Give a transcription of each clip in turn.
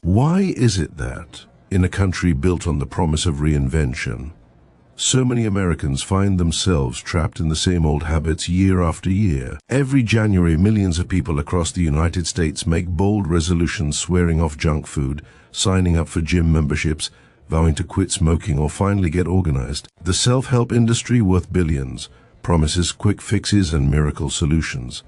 Why is it that, in a country built on the promise of reinvention, so many Americans find themselves trapped in the same old habits year after year? Every January, millions of people across the United States make bold resolutions, swearing off junk food, signing up for gym memberships, vowing to quit smoking or finally get organized. The self-help industry, worth billions, promises quick fixes and miracle solutions.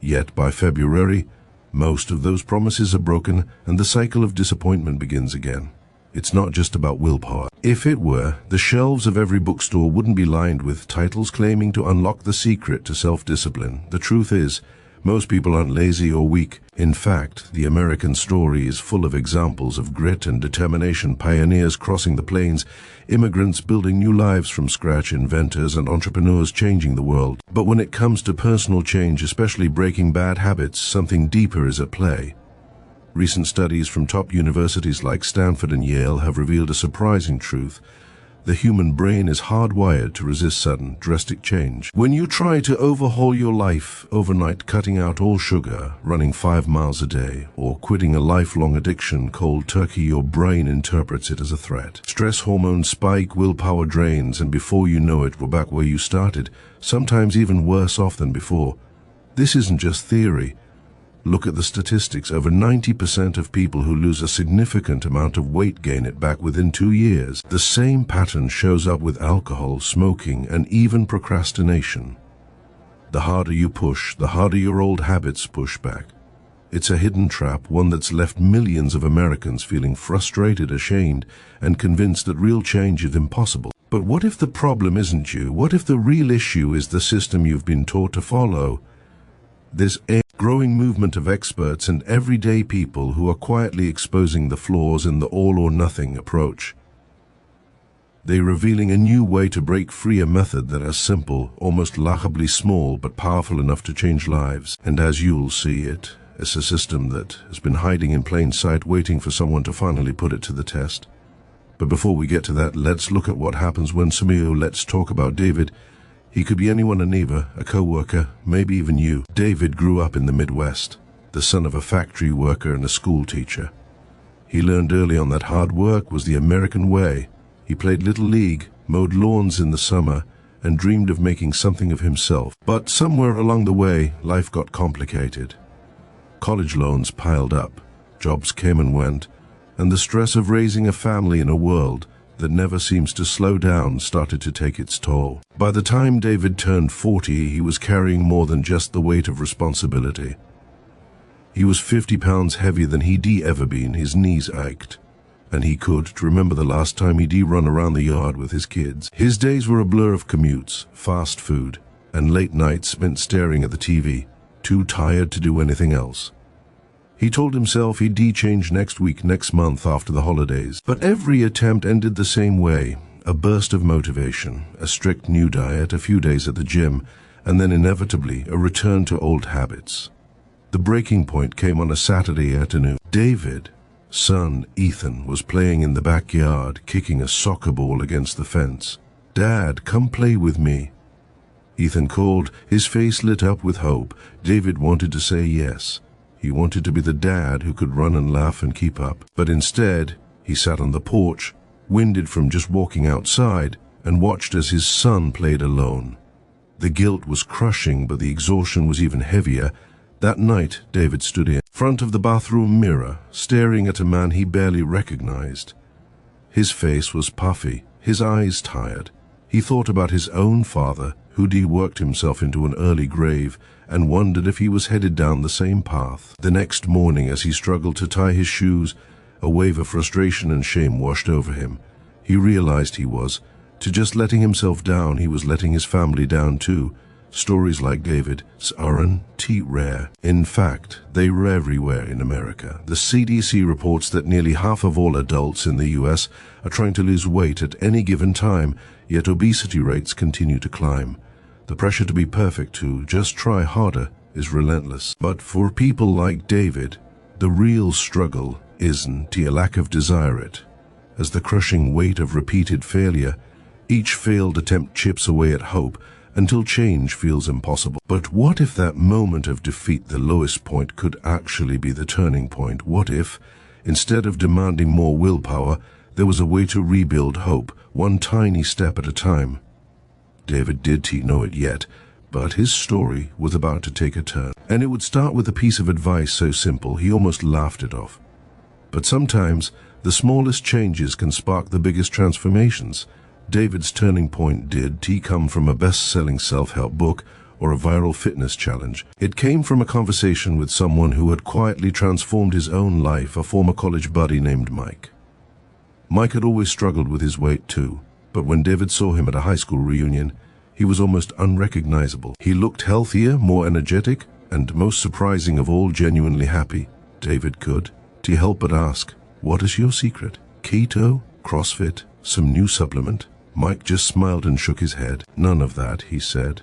Yet by February, most of those promises are broken and the cycle of disappointment begins again. It's not just about willpower. If it were, the shelves of every bookstore wouldn't be lined with titles claiming to unlock the secret to self-discipline. The truth is, most people aren't lazy or weak. In fact, the American story is full of examples of grit and determination: pioneers crossing the plains, immigrants building new lives from scratch, inventors and entrepreneurs changing the world. But when it comes to personal change, especially breaking bad habits, something deeper is at play. Recent studies from top universities like Stanford and Yale have revealed a surprising truth. The human brain is hardwired to resist sudden, drastic change. When you try to overhaul your life overnight, cutting out all sugar, running 5 miles a day, or quitting a lifelong addiction cold turkey, your brain interprets it as a threat. Stress hormones spike, willpower drains, and before you know it, we're back where you started, sometimes even worse off than before. This isn't just theory. Look at the statistics. Over 90% of people who lose a significant amount of weight gain it back within 2 years. The same pattern shows up with alcohol, smoking, and even procrastination. The harder you push, the harder your old habits push back. It's a hidden trap, one that's left millions of Americans feeling frustrated, ashamed, and convinced that real change is impossible. But what if the problem isn't you? What if the real issue is the system you've been taught to follow? There's a growing movement of experts and everyday people who are quietly exposing the flaws in the all-or-nothing approach. They're revealing a new way to break free, a method that is simple, almost laughably small, but powerful enough to change lives. And as you'll see, it's a system that has been hiding in plain sight, waiting for someone to finally put it to the test. But before we get to that, let's look at what happens when let's talk about David. He could be anyone, a neighbor, a co-worker, maybe even you. David grew up in the Midwest, the son of a factory worker and a school teacher. He learned early on that hard work was the American way. He played Little League, mowed lawns in the summer, and dreamed of making something of himself. But somewhere along the way, life got complicated. College loans piled up, jobs came and went, and the stress of raising a family in a world that never seems to slow down started to take its toll. By the time David turned 40, he was carrying more than just the weight of responsibility. He was 50 pounds heavier than he'd ever been. His knees ached, and he could remember the last time he'd run around the yard with his kids. His days were a blur of commutes, fast food, and late nights spent staring at the TV, too tired to do anything else. He told himself he'd change next week, next month, after the holidays. But every attempt ended the same way: a burst of motivation, a strict new diet, a few days at the gym, and then inevitably a return to old habits. The breaking point came on a Saturday afternoon. David's son, Ethan, was playing in the backyard, kicking a soccer ball against the fence. "Dad, come play with me," Ethan called, his face lit up with hope. David wanted to say yes. He wanted to be the dad who could run and laugh and keep up. But instead, he sat on the porch, winded from just walking outside, and watched as his son played alone. The guilt was crushing, but the exhaustion was even heavier. That night, David stood in front of the bathroom mirror, staring at a man he barely recognized. His face was puffy, his eyes tired. He thought about his own father, who'd worked himself into an early grave, and wondered if he was headed down the same path. The next morning, as he struggled to tie his shoes, a wave of frustration and shame washed over him. He realized he was letting himself down. He was letting his family down too. Stories like David's aren't rare. In fact, they're everywhere in America. The CDC reports that nearly half of all adults in the US are trying to lose weight at any given time, yet obesity rates continue to climb. The pressure to be perfect, to just try harder, is relentless. But for people like David, the real struggle isn't a lack of desire. As the crushing weight of repeated failure, each failed attempt chips away at hope until change feels impossible. But what if that moment of defeat, the lowest point, could actually be the turning point? What if, Instead of demanding more willpower, there was a way to rebuild hope, one tiny step at a time. David didn't know it yet, but his story was about to take a turn. And it would start with a piece of advice so simple he almost laughed it off. But sometimes, the smallest changes can spark the biggest transformations. David's turning point didn't come from a best-selling self-help book or a viral fitness challenge. It came from a conversation with someone who had quietly transformed his own life, a former college buddy named Mike. Mike had always struggled with his weight too, but when David saw him at a high school reunion, he was almost unrecognizable. He looked healthier, more energetic, and most surprising of all, genuinely happy. David couldn't help but ask, "What is your secret? Keto? CrossFit? Some new supplement?" Mike just smiled and shook his head. "None of that," he said.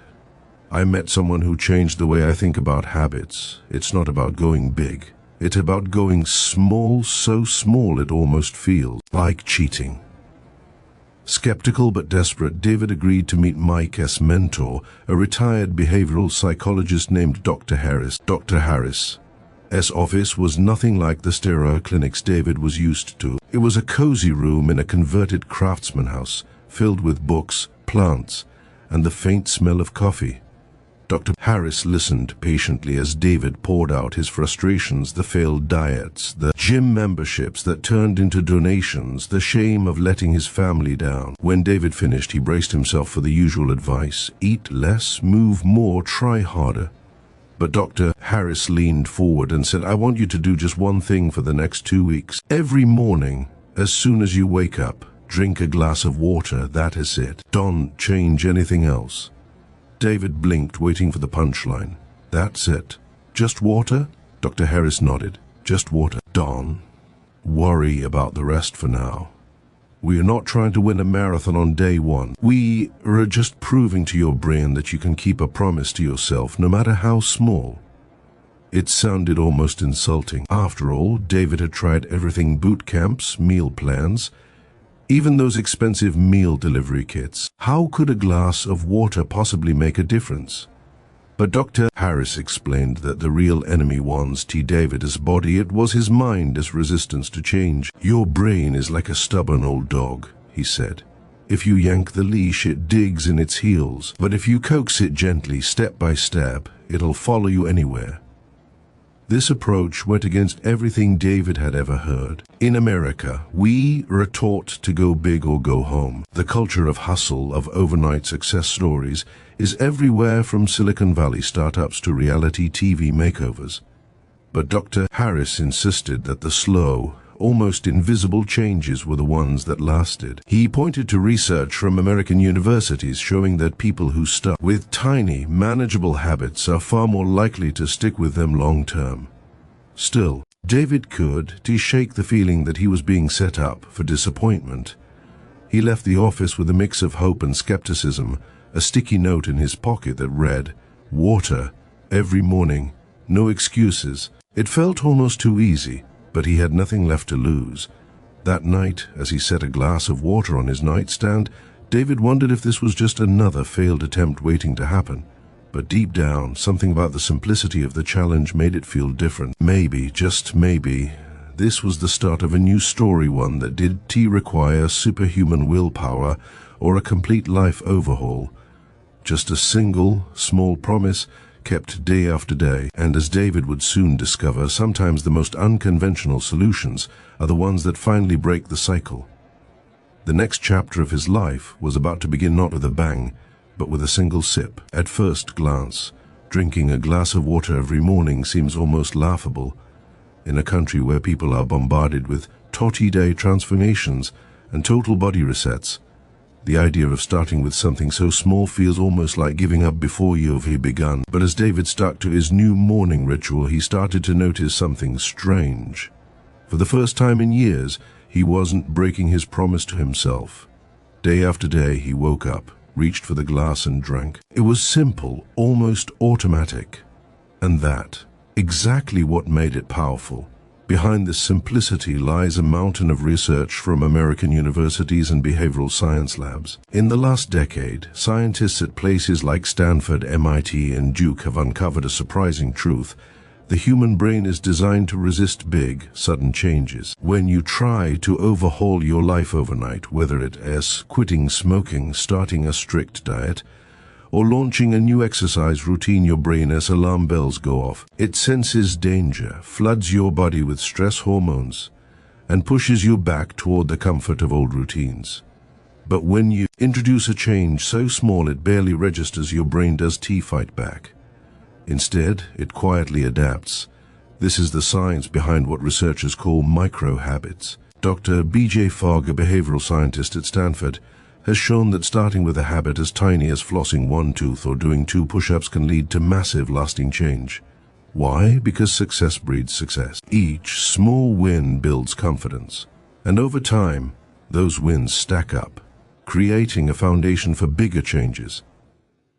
"I met someone who changed the way I think about habits. It's not about going big. It's about going small, so small it almost feels like cheating." Skeptical but desperate, David agreed to meet Mike as mentor, a retired behavioral psychologist named Dr. Harris. Dr. Harris's office was nothing like the sterile clinics David was used to. It was a cozy room in a converted craftsman house, filled with books, plants, and the faint smell of coffee. Dr. Harris listened patiently as David poured out his frustrations, the failed diets, the gym memberships that turned into donations, the shame of letting his family down. When David finished, he braced himself for the usual advice: eat less, move more, try harder. But Dr. Harris leaned forward and said, "I want you to do just one thing for the next 2 weeks. Every morning, as soon as you wake up, drink a glass of water. That is it. Don't change anything else." David blinked, waiting for the punchline. "That's it? Just water?" Dr. Harris nodded. "Just water." "Don't worry about the rest for now. We are not trying to win a marathon on day one. We are just proving to your brain that you can keep a promise to yourself, no matter how small." It sounded almost insulting. After all, David had tried everything: boot camps, meal plans, even those expensive meal delivery kits. How could a glass of water possibly make a difference? But Dr. Harris explained that the real enemy wasn't David's body, it was his mind, his resistance to change. "Your brain is like a stubborn old dog," he said. "If you yank the leash, it digs in its heels. But if you coax it gently, step by step, it'll follow you anywhere." This approach went against everything David had ever heard. In America, we are taught to go big or go home. The culture of hustle, of overnight success stories, is everywhere, from Silicon Valley startups to reality TV makeovers. But Dr. Harris insisted that the slow, almost invisible changes were the ones that lasted. He pointed to research from American universities showing that people who start with tiny, manageable habits are far more likely to stick with them long term. Still, David couldn't shake the feeling that he was being set up for disappointment. He left the office with a mix of hope and skepticism, a sticky note in his pocket that read, "Water, every morning, no excuses." It felt almost too easy, but he had nothing left to lose. That night, as he set a glass of water on his nightstand, David wondered if this was just another failed attempt waiting to happen. But deep down, something about the simplicity of the challenge made it feel different. Maybe, just maybe, this was the start of a new story, one that didn't require superhuman willpower or a complete life overhaul. Just a single, small promise kept day after day. And as David would soon discover, sometimes the most unconventional solutions are the ones that finally break the cycle. The next chapter of his life was about to begin, not with a bang, but with a single sip. At first glance, drinking a glass of water every morning seems almost laughable. In a country where people are bombarded with 30-day transformations and total body resets, the idea of starting with something so small feels almost like giving up before you've begun. But as David stuck to his new morning ritual, he started to notice something strange. For the first time in years, he wasn't breaking his promise to himself. Day after day, he woke up, reached for the glass and drank. It was simple, almost automatic. And that, exactly what made it powerful. Behind this simplicity lies a mountain of research from American universities and behavioral science labs. In the last decade, scientists at places like Stanford, MIT, and Duke have uncovered a surprising truth. The human brain is designed to resist big, sudden changes. When you try to overhaul your life overnight, whether it is quitting smoking, starting a strict diet, or launching a new exercise routine, your brain as alarm bells go off. It senses danger, floods your body with stress hormones, and pushes you back toward the comfort of old routines. But when you introduce a change so small it barely registers, your brain does fight back. Instead, it quietly adapts. This is the science behind what researchers call micro-habits. Dr. B.J. Fogg, a behavioral scientist at Stanford, has shown that starting with a habit as tiny as flossing one tooth or doing 2 push-ups can lead to massive, lasting change. Why? Because success breeds success. Each small win builds confidence, and over time, those wins stack up, creating a foundation for bigger changes.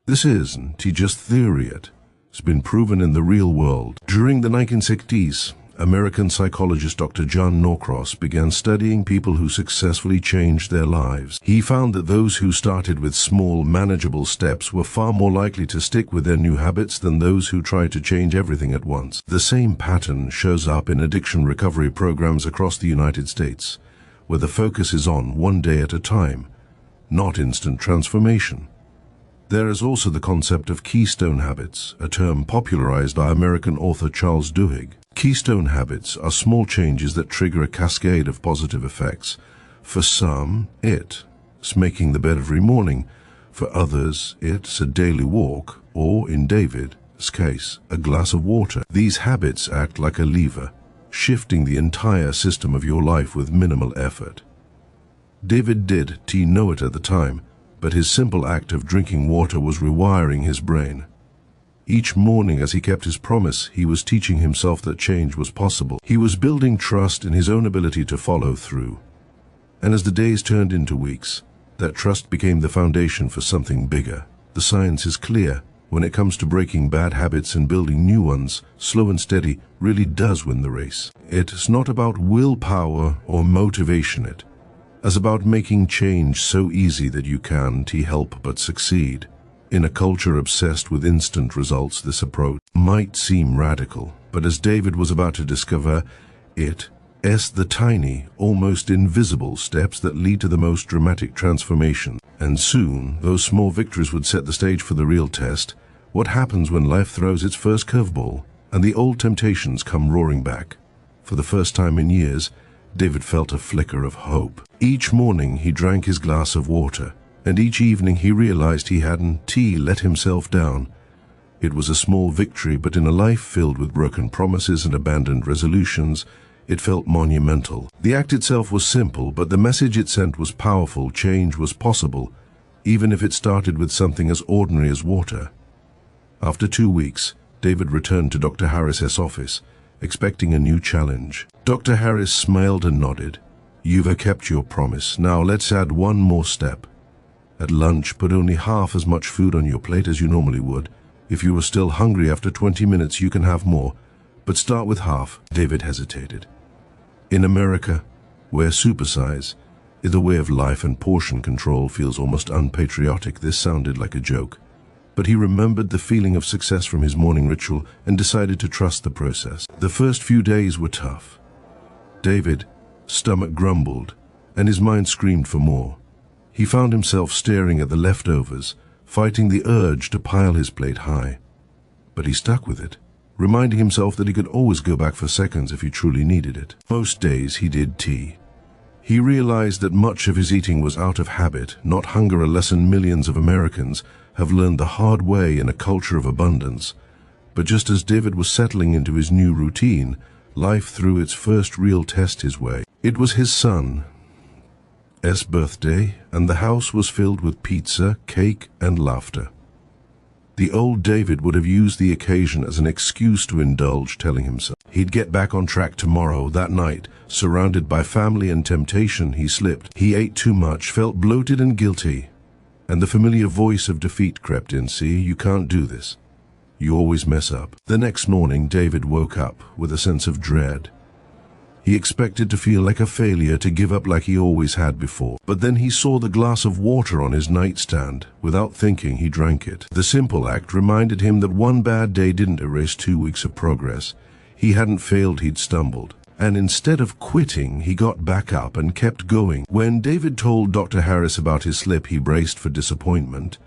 This isn't just theory yet. It's been proven in the real world. During the 1960s, American psychologist Dr. John Norcross began studying people who successfully changed their lives. He found that those who started with small, manageable steps were far more likely to stick with their new habits than those who tried to change everything at once. The same pattern shows up in addiction recovery programs across the United States, where the focus is on one day at a time, not instant transformation. There is also the concept of keystone habits, a term popularized by American author Charles Duhigg. Keystone habits are small changes that trigger a cascade of positive effects. For some, it's making the bed every morning. For others, it's a daily walk, or in David's case, a glass of water. These habits act like a lever, shifting the entire system of your life with minimal effort. David didn't know it at the time, but his simple act of drinking water was rewiring his brain. Each morning, as he kept his promise, he was teaching himself that change was possible. He was building trust in his own ability to follow through. And as the days turned into weeks, that trust became the foundation for something bigger. The science is clear. When it comes to breaking bad habits and building new ones, slow and steady really does win the race. It's not about willpower or motivation, it is about making change so easy that you can't help but succeed. In a culture obsessed with instant results, this approach might seem radical, but as David was about to discover, it's the tiny, almost invisible steps that lead to the most dramatic transformation. And soon, those small victories would set the stage for the real test. What happens when life throws its first curveball and the old temptations come roaring back? For the first time in years, David felt a flicker of hope. Each morning he drank his glass of water, and each evening he realized he hadn't let himself down. It was a small victory, but in a life filled with broken promises and abandoned resolutions, it felt monumental. The act itself was simple, but the message it sent was powerful. Change was possible, even if it started with something as ordinary as water. After 2 weeks, David returned to Dr. Harris's office, expecting a new challenge. Dr. Harris smiled and nodded. "You've kept your promise. Now let's add one more step. At lunch, put only half as much food on your plate as you normally would. If you are still hungry after 20 minutes, you can have more, but start with half." David hesitated. In America, where supersize is the way of life and portion control feels almost unpatriotic, this sounded like a joke. But he remembered the feeling of success from his morning ritual and decided to trust the process. The first few days were tough. David's stomach grumbled, and his mind screamed for more. He found himself staring at the leftovers, fighting the urge to pile his plate high. But he stuck with it, reminding himself that he could always go back for seconds if he truly needed it. Most days he did tea. He realized that much of his eating was out of habit, not hunger, a lesson millions of Americans have learned the hard way in a culture of abundance. But just as David was settling into his new routine, life threw its first real test his way. It was his son's birthday, and the house was filled with pizza, cake, and laughter. The old David would have used the occasion as an excuse to indulge, telling himself he'd get back on track tomorrow. That night, surrounded by family and temptation, he slipped. He ate too much, felt bloated and guilty, and the familiar voice of defeat crept in. "See, you can't do this. You always mess up." The next morning, David woke up with a sense of dread. He expected to feel like a failure, to give up like he always had before. But then he saw the glass of water on his nightstand. Without thinking, he drank it. The simple act reminded him that one bad day didn't erase 2 weeks of progress. He hadn't failed, he'd stumbled. And instead of quitting, he got back up and kept going. When David told Dr. Harris about his slip, he braced for disappointment.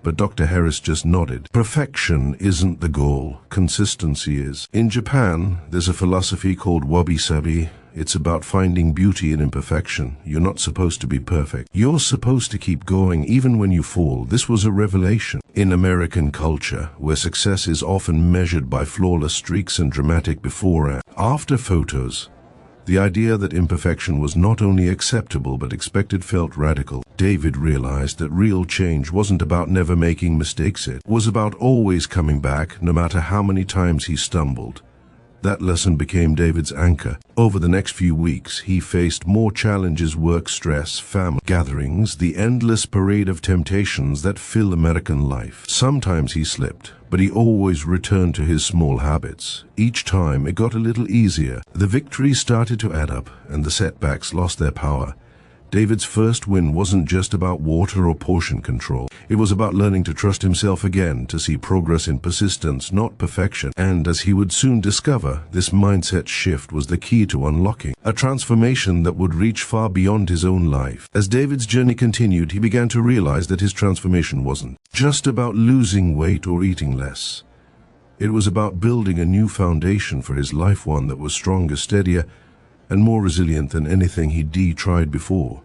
But Dr. Harris just nodded. Perfection isn't the goal, consistency is. In Japan, there's a philosophy called wabi-sabi. It's about finding beauty in imperfection. You're not supposed to be perfect. You're supposed to keep going even when you fall. This was a revelation. In American culture, where success is often measured by flawless streaks and dramatic before and after photos, the idea that imperfection was not only acceptable but expected felt radical. David realized that real change wasn't about never making mistakes. It was about always coming back, no matter how many times he stumbled. That lesson became David's anchor. Over the next few weeks, he faced more challenges: work stress, family gatherings, the endless parade of temptations that fill American life. Sometimes he slipped, but he always returned to his small habits. Each time, it got a little easier. The victories started to add up, and the setbacks lost their power. David's first win wasn't just about water or portion control. It was about learning to trust himself again, to see progress in persistence, not perfection. And as he would soon discover, this mindset shift was the key to unlocking a transformation that would reach far beyond his own life. As David's journey continued, he began to realize that his transformation wasn't just about losing weight or eating less. It was about building a new foundation for his life, one that was stronger, steadier, and more resilient than anything he'd tried before.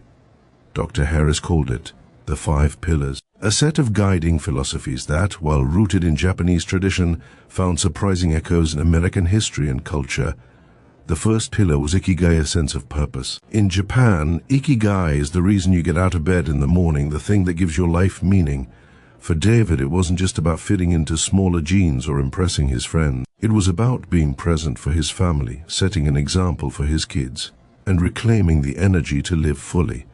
Dr. Harris called it the 5 pillars, a set of guiding philosophies that, while rooted in Japanese tradition, found surprising echoes in American history and culture. The first pillar was ikigai, a sense of purpose. In Japan, ikigai is the reason you get out of bed in the morning, the thing that gives your life meaning. For David, it wasn't just about fitting into smaller jeans or impressing his friends. It was about being present for his family, setting an example for his kids, and reclaiming the energy to live fully.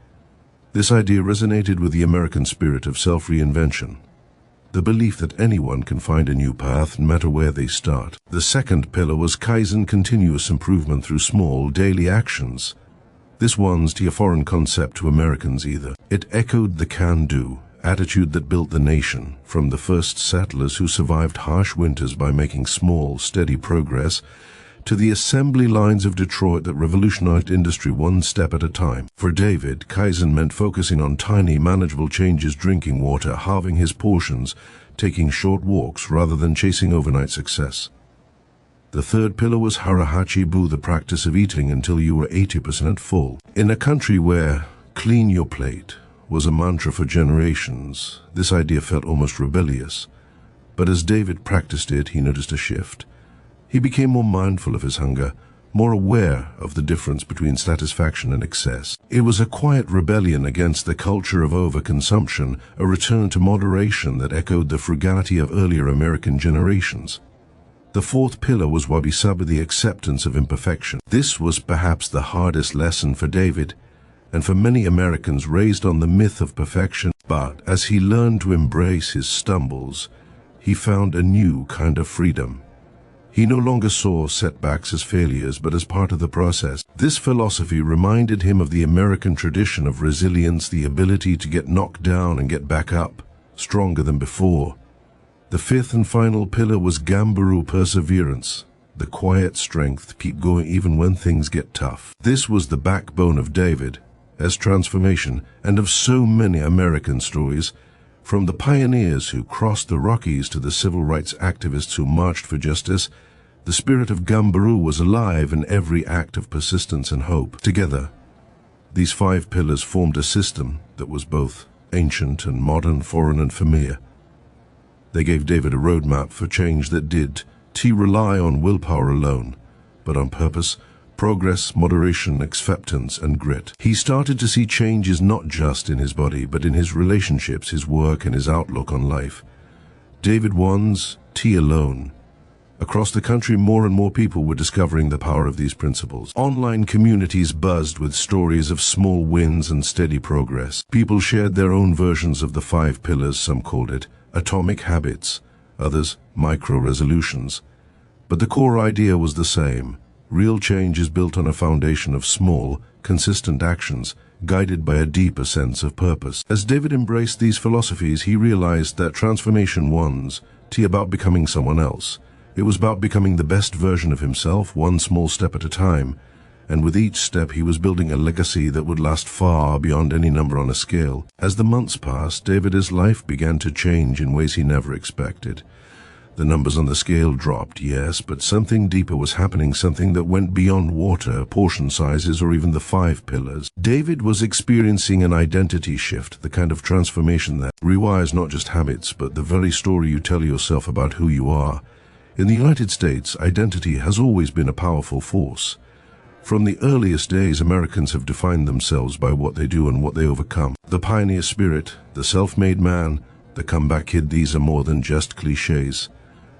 This idea resonated with the American spirit of self-reinvention, the belief that anyone can find a new path no matter where they start. The second pillar was kaizen, continuous improvement through small, daily actions. This wasn't a foreign concept to Americans either. It echoed the can-do attitude that built the nation, from the first settlers who survived harsh winters by making small, steady progress, to the assembly lines of Detroit that revolutionized industry one step at a time. For David, kaizen meant focusing on tiny, manageable changes: drinking water, halving his portions, taking short walks rather than chasing overnight success. The third pillar was harahachi-bu, the practice of eating until you were 80% full. In a country where clean your plate was a mantra for generations, this idea felt almost rebellious. But as David practiced it, he noticed a shift. He became more mindful of his hunger, more aware of the difference between satisfaction and excess. It was a quiet rebellion against the culture of overconsumption, a return to moderation that echoed the frugality of earlier American generations. The fourth pillar was wabi-sabi, the acceptance of imperfection. This was perhaps the hardest lesson for David, and for many Americans raised on the myth of perfection. But as he learned to embrace his stumbles, he found a new kind of freedom. He no longer saw setbacks as failures, but as part of the process. This philosophy reminded him of the American tradition of resilience, the ability to get knocked down and get back up, stronger than before. The fifth and final pillar was gambaru, perseverance, the quiet strength to keep going even when things get tough. This was the backbone of David as transformation, and of so many American stories, from the pioneers who crossed the Rockies to the civil rights activists who marched for justice. The spirit of gambaru was alive in every act of persistence and hope. Together, these 5 pillars formed a system that was both ancient and modern, foreign and familiar. They gave David a roadmap for change that did rely on willpower alone, but on purpose, progress, moderation, acceptance, and grit. He started to see changes not just in his body, but in his relationships, his work, and his outlook on life. David wants tea alone. Across the country, more and more people were discovering the power of these principles. Online communities buzzed with stories of small wins and steady progress. People shared their own versions of the 5 pillars. Some called it atomic habits, others micro resolutions. But the core idea was the same: Real change is built on a foundation of small, consistent actions, guided by a deeper sense of purpose. As David embraced these philosophies, he realized that transformation wasn't about becoming someone else. It was about becoming the best version of himself, one small step at a time. And with each step, he was building a legacy that would last far beyond any number on a scale. As the months passed, David's life began to change in ways he never expected. The numbers on the scale dropped, yes, but something deeper was happening, something that went beyond water, portion sizes, or even the 5 pillars. David was experiencing an identity shift, the kind of transformation that rewires not just habits, but the very story you tell yourself about who you are. In the United States, identity has always been a powerful force. From the earliest days, Americans have defined themselves by what they do and what they overcome. The pioneer spirit, the self-made man, the comeback kid, these are more than just cliches.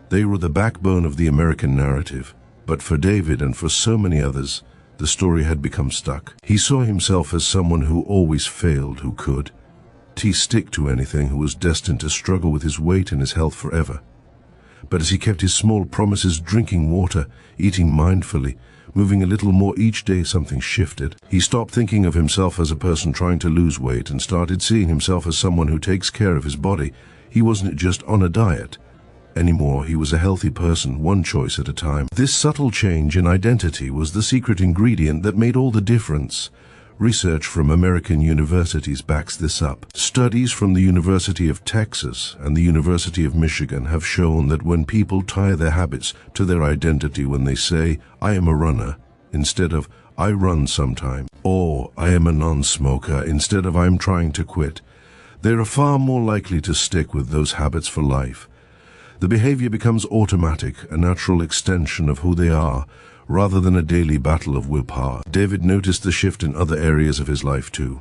They were the backbone of the American narrative. But for David and for so many others, the story had become stuck. He saw himself as someone who always failed, who could stick to anything, who was destined to struggle with his weight and his health forever. But as he kept his small promises, drinking water, eating mindfully, moving a little more each day, something shifted. He stopped thinking of himself as a person trying to lose weight and started seeing himself as someone who takes care of his body. He wasn't just on a diet anymore. He was a healthy person, one choice at a time. This subtle change in identity was the secret ingredient that made all the difference. Research from American universities backs this up. Studies from the University of Texas and the University of Michigan have shown that when people tie their habits to their identity, when they say, "I am a runner," instead of "I run sometime," or "I am a non-smoker," instead of "I'm trying to quit," they are far more likely to stick with those habits for life. The behavior becomes automatic, a natural extension of who they are, rather than a daily battle of willpower. David noticed the shift in other areas of his life too.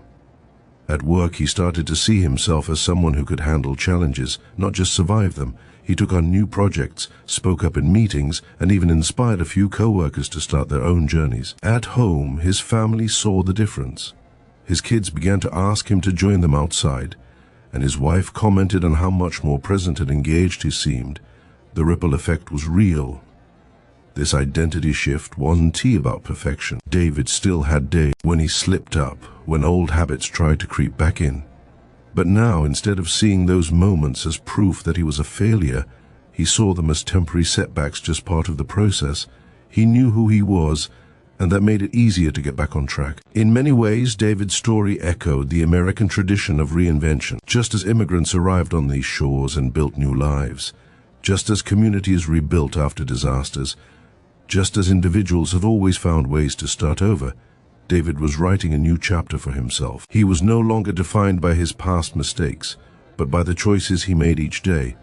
At work, he started to see himself as someone who could handle challenges, not just survive them. He took on new projects, spoke up in meetings, and even inspired a few co-workers to start their own journeys. At home, his family saw the difference. His kids began to ask him to join them outside, and his wife commented on how much more present and engaged he seemed. The ripple effect was real. This identity shift wasn't about perfection. David still had days when he slipped up, when old habits tried to creep back in. But now, instead of seeing those moments as proof that he was a failure, he saw them as temporary setbacks, just part of the process. He knew who he was, and that made it easier to get back on track. In many ways, David's story echoed the American tradition of reinvention. Just as immigrants arrived on these shores and built new lives, just as communities rebuilt after disasters, just as individuals have always found ways to start over, David was writing a new chapter for himself. He was no longer defined by his past mistakes, but by the choices he made each day.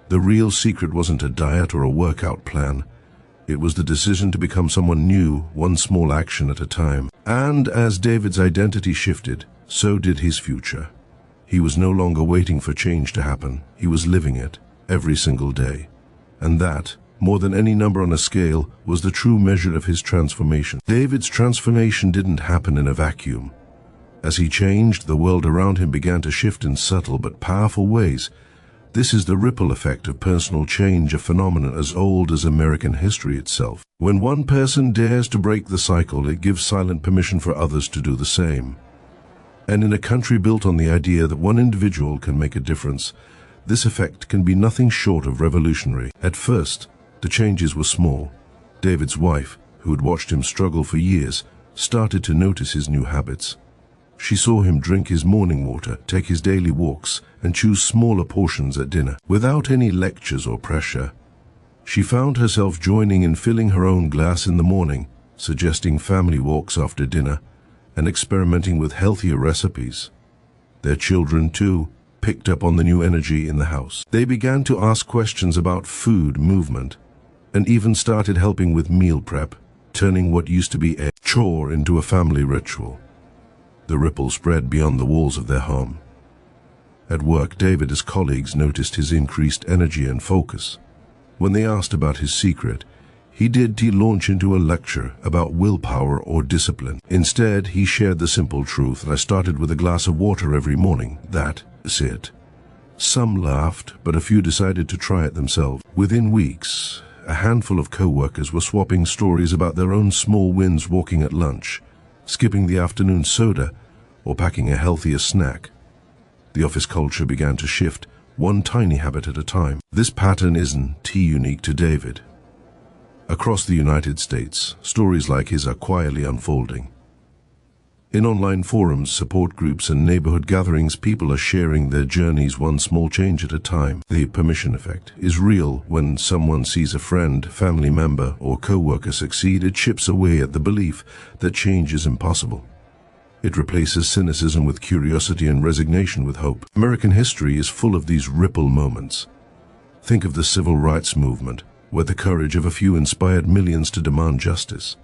The real secret wasn't a diet or a workout plan. It was the decision to become someone new, one small action at a time. And as David's identity shifted, so did his future. He was no longer waiting for change to happen. He was living it every single day. And that, more than any number on a scale, was the true measure of his transformation. David's transformation didn't happen in a vacuum. As he changed, the world around him began to shift in subtle but powerful ways. This is the ripple effect of personal change, a phenomenon as old as American history itself. When one person dares to break the cycle, it gives silent permission for others to do the same. And in a country built on the idea that one individual can make a difference, this effect can be nothing short of revolutionary. At first, the changes were small. David's wife, who had watched him struggle for years, started to notice his new habits. She saw him drink his morning water, take his daily walks, and choose smaller portions at dinner. Without any lectures or pressure, she found herself joining in filling her own glass in the morning, suggesting family walks after dinner, and experimenting with healthier recipes. Their children, too, picked up on the new energy in the house. They began to ask questions about food, movement, and even started helping with meal prep, turning what used to be a chore into a family ritual. The ripple spread beyond the walls of their home. At work, David's colleagues noticed his increased energy and focus. When they asked about his secret, he didn't launch into a lecture about willpower or discipline. Instead, he shared the simple truth that I started with a glass of water every morning. That's it. Some laughed, but a few decided to try it themselves. Within weeks, a handful of co-workers were swapping stories about their own small wins walking at lunch, skipping the afternoon soda, or packing a healthier snack. The office culture began to shift, one tiny habit at a time. This pattern isn't unique to David. Across the United States, stories like his are quietly unfolding. In online forums, support groups, and neighborhood gatherings, people are sharing their journeys one small change at a time. The permission effect is real. When someone sees a friend, family member, or co-worker succeed, it chips away at the belief that change is impossible. It replaces cynicism with curiosity and resignation with hope. American history is full of these ripple moments. Think of the civil rights movement, where the courage of a few inspired millions to demand justice.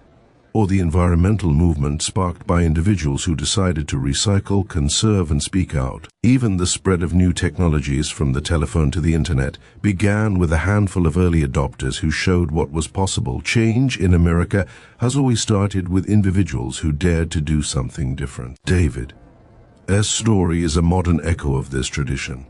Or the environmental movement sparked by individuals who decided to recycle, conserve, and speak out. Even the spread of new technologies, from the telephone to the internet, began with a handful of early adopters who showed what was possible. Change in America has always started with individuals who dared to do something different. David's story is a modern echo of this tradition.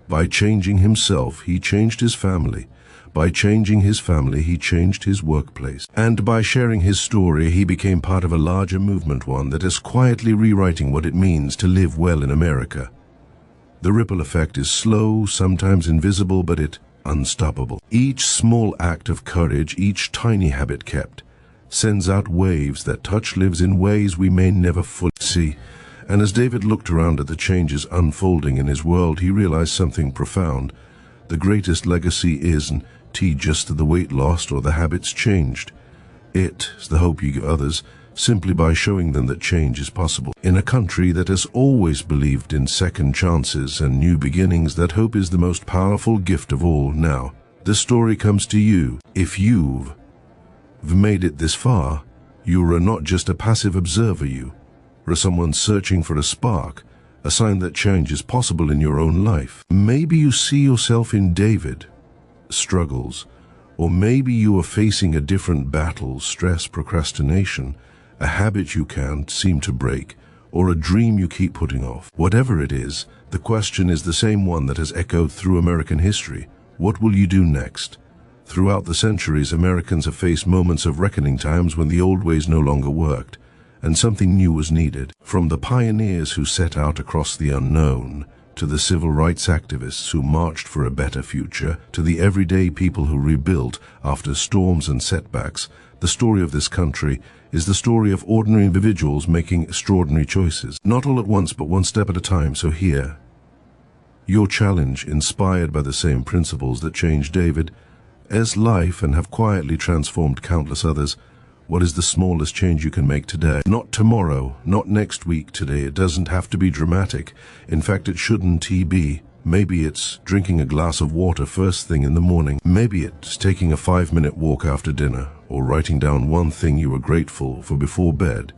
By changing himself, he changed his family. By changing his family, he changed his workplace. And by sharing his story, he became part of a larger movement, one that is quietly rewriting what it means to live well in America. The ripple effect is slow, sometimes invisible, but it's unstoppable. Each small act of courage, each tiny habit kept, sends out waves that touch lives in ways we may never fully see. And as David looked around at the changes unfolding in his world, he realized something profound. The greatest legacy isn't just the weight lost or the habits changed. It's the hope you give others, simply by showing them that change is possible. In a country that has always believed in second chances and new beginnings, that hope is the most powerful gift of all. Now, the story comes to you. If you've made it this far, you are not just a passive observer, you are someone searching for a spark, a sign that change is possible in your own life. Maybe you see yourself in David's struggles, or maybe you are facing a different battle: stress, procrastination, a habit you can't seem to break, or a dream you keep putting off. Whatever it is, the question is the same one that has echoed through American history. What will you do next? Throughout the centuries, Americans have faced moments of reckoning, times when the old ways no longer worked, and something new was needed. From the pioneers who set out across the unknown, to the civil rights activists who marched for a better future, to the everyday people who rebuilt after storms and setbacks, the story of this country is the story of ordinary individuals making extraordinary choices. Not all at once, but one step at a time. So here, your challenge, inspired by the same principles that changed David's life and have quietly transformed countless others. What is the smallest change you can make today? Not tomorrow, not next week, today. It doesn't have to be dramatic. In fact, it shouldn't be. Maybe it's drinking a glass of water first thing in the morning. Maybe it's taking a 5-minute walk after dinner, or writing down one thing you are grateful for before bed.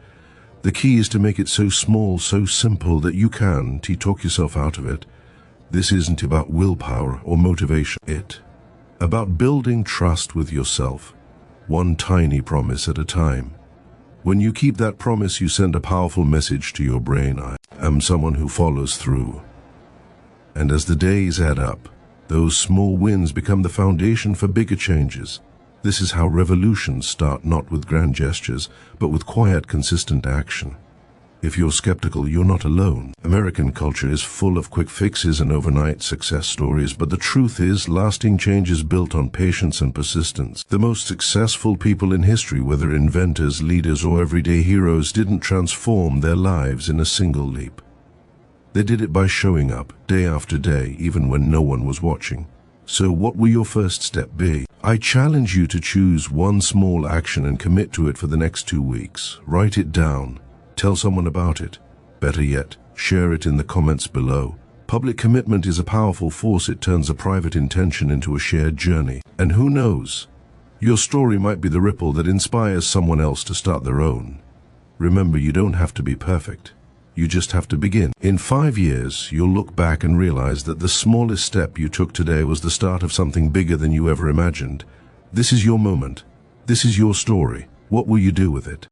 The key is to make it so small, so simple that you can talk yourself out of it. This isn't about willpower or motivation. It's about building trust with yourself, one tiny promise at a time. When you keep that promise, you send a powerful message to your brain: I am someone who follows through. And as the days add up, those small wins become the foundation for bigger changes. This is how revolutions start, not with grand gestures, but with quiet, consistent action. If you're skeptical, you're not alone. American culture is full of quick fixes and overnight success stories, but the truth is, lasting change is built on patience and persistence. The most successful people in history, whether inventors, leaders, or everyday heroes, didn't transform their lives in a single leap. They did it by showing up day after day, even when no one was watching. So what will your first step be? I challenge you to choose one small action and commit to it for the next 2 weeks. Write it down. Tell someone about it. Better yet, share it in the comments below. Public commitment is a powerful force. It turns a private intention into a shared journey. And who knows, your story might be the ripple that inspires someone else to start their own. Remember, you don't have to be perfect. You just have to begin. In 5 years, you'll look back and realize that the smallest step you took today was the start of something bigger than you ever imagined. This is your moment. This is your story. What will you do with it?